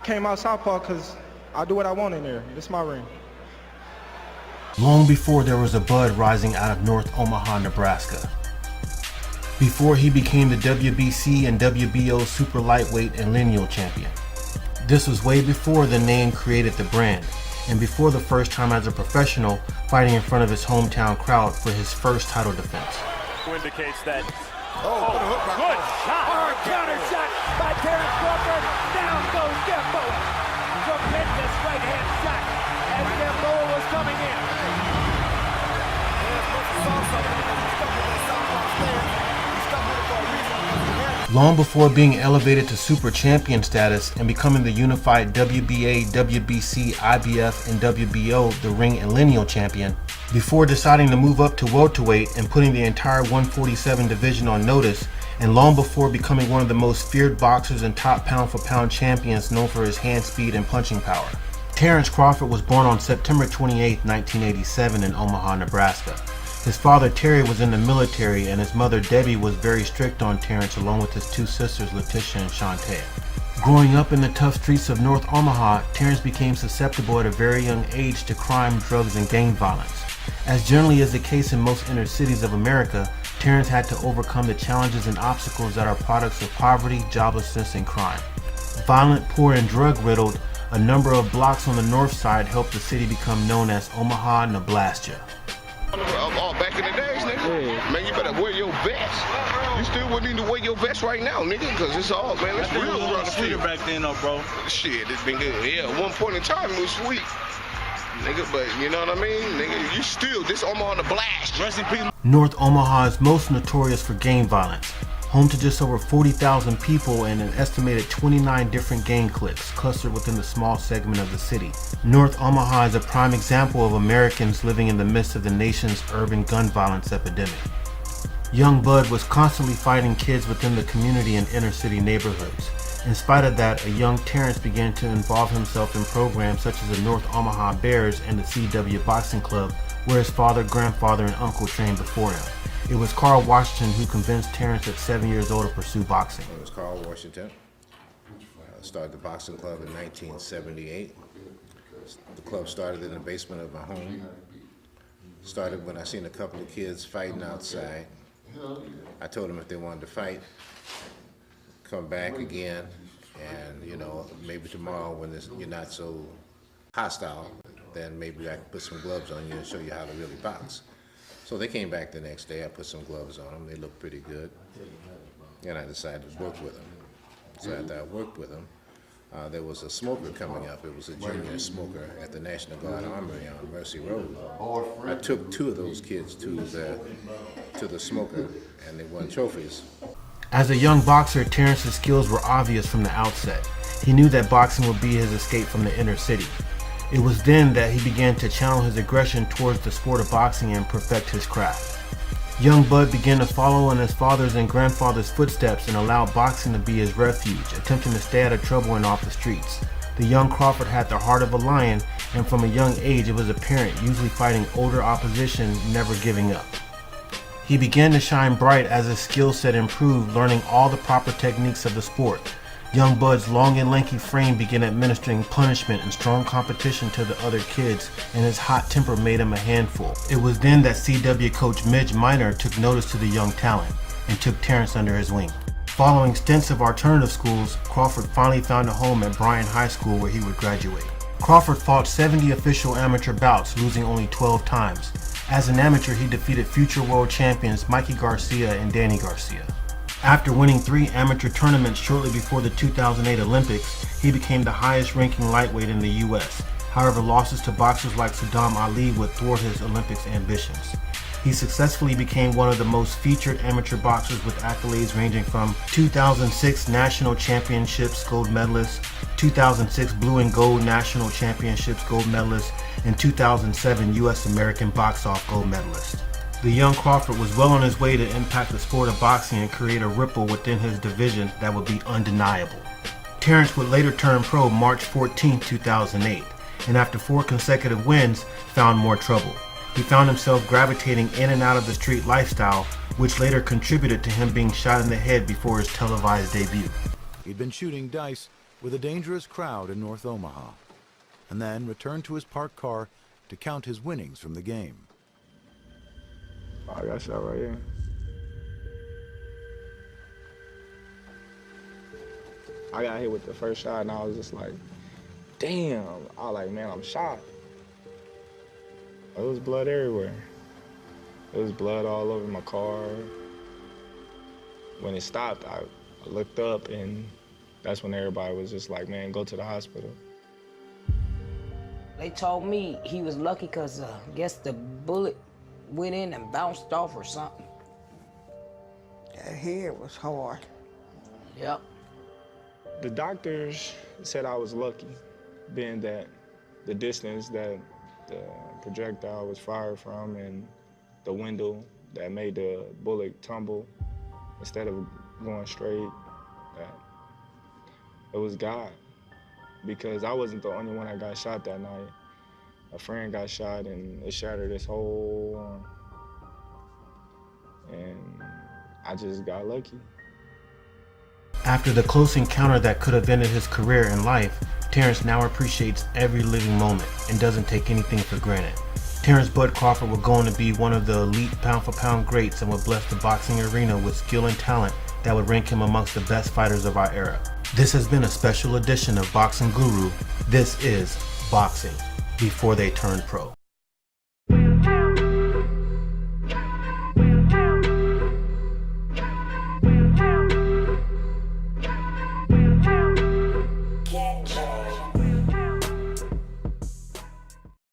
came out southpaw because I do what I want in there. This is my ring. Long before there was a bud rising out of North Omaha, Nebraska. Before he became the WBC and WBO super lightweight and lineal champion. This was way before the name created the brand, and before the first time as a professional fighting in front of his hometown crowd for his first title defense. Indicates that. Good shot. Hard counter shot by Terence Crawford. Down goes Gamboa. Tremendous right hand shot as Gamboa was coming in. Long before being elevated to super champion status and becoming the unified WBA, WBC, IBF, and WBO, the ring and lineal champion, before deciding to move up to welterweight and putting the entire 147 division on notice, and long before becoming one of the most feared boxers and top pound-for-pound champions known for his hand speed and punching power. Terence Crawford was born on September 28, 1987 in Omaha, Nebraska. His father Terry was in the military and his mother Debbie was very strict on Terence along with his two sisters Letitia and Shantae. Growing up in the tough streets of North Omaha, Terence became susceptible at a very young age to crime, drugs, and gang violence. As generally is the case in most inner cities of America, Terence had to overcome the challenges and obstacles that are products of poverty, joblessness, and crime. Violent, poor, and drug-riddled, a number of blocks on the north side helped the city become known as Omaha, Nebraska. Back in the days, nigga. Yeah. Man, you better wear your vest. You still wouldn't need to wear your vest right now, nigga, because it's all, man, it's real around the field. Back then, though, bro. Shit, it's been good. Yeah, at one point in time, it was sweet. Nigga, but you know what I mean? Nigga, you still, this Omaha the blast. Rest in peace. North Omaha is most notorious for gang violence. Home to just over 40,000 people and an estimated 29 different gang cliques clustered within the small segment of the city. North Omaha is a prime example of Americans living in the midst of the nation's urban gun violence epidemic. Young Bud was constantly fighting kids within the community and inner city neighborhoods. In spite of that, a young Terence began to involve himself in programs such as the North Omaha Bears and the CW Boxing Club, where his father, grandfather, and uncle trained before him. It was Carl Washington who convinced Terence at 7 years old to pursue boxing. It was Carl Washington. Started the boxing club in 1978. The club started in the basement of my home. Started when I seen a couple of kids fighting outside. I told them if they wanted to fight, come back again, and you know, maybe tomorrow when you're not so hostile, then maybe I can put some gloves on you and show you how to really box. So they came back the next day. I put some gloves on them. They looked pretty good. And I decided to work with them. So after I worked with them, there was a smoker coming up. It was a junior smoker at the National Guard Armory on Mercy Road. I took two of those kids to the smoker, and they won trophies. As a young boxer, Terence's skills were obvious from the outset. He knew that boxing would be his escape from the inner city. It was then that he began to channel his aggression towards the sport of boxing and perfect his craft. Young Bud began to follow in his father's and grandfather's footsteps and allowed boxing to be his refuge, attempting to stay out of trouble and off the streets. The young Crawford had the heart of a lion, and from a young age it was apparent, usually fighting older opposition, never giving up. He began to shine bright as his skill set improved, learning all the proper techniques of the sport. Young Bud's long and lanky frame began administering punishment and strong competition to the other kids, and his hot temper made him a handful. It was then that CW coach Midge Minor took notice to the young talent and took Terence under his wing. Following stints of alternative schools, Crawford finally found a home at Bryan High School where he would graduate. Crawford fought 70 official amateur bouts, losing only 12 times. As an amateur, he defeated future world champions Mikey Garcia and Danny Garcia. After winning 3 amateur tournaments shortly before the 2008 Olympics, he became the highest-ranking lightweight in the U.S. However, losses to boxers like Saddam Ali would thwart his Olympics ambitions. He successfully became one of the most featured amateur boxers with accolades ranging from 2006 National Championships gold medalist, 2006 Blue and Gold National Championships gold medalist, and 2007 U.S. American Box Off gold medalist. The young Crawford was well on his way to impact the sport of boxing and create a ripple within his division that would be undeniable. Terence would later turn pro March 14, 2008, and after 4 consecutive wins, found more trouble. He found himself gravitating in and out of the street lifestyle, which later contributed to him being shot in the head before his televised debut. He'd been shooting dice with a dangerous crowd in North Omaha, and then returned to his parked car to count his winnings from the game. I got shot right here. I got hit with the first shot and I was just like, damn. I was like, man, I'm shot. It was blood everywhere. It was blood all over my car. When it stopped, I looked up and that's when everybody was just like, man, go to the hospital. They told me he was lucky because I guess the bullet went in and bounced off or something. That head was hard. Yep. The doctors said I was lucky, being that the distance that the projectile was fired from and the window that made the bullet tumble instead of going straight, that it was God. Because I wasn't the only one that got shot that night. A friend got shot and it shattered his whole arm. And I just got lucky. After the close encounter that could have ended his career and life, Terence now appreciates every living moment and doesn't take anything for granted. Terence Bud Crawford will go on to be one of the elite pound-for-pound greats and will bless the boxing arena with skill and talent that would rank him amongst the best fighters of our era. This has been a special edition of Boxing Guru. This is Boxing Before They Turned Pro.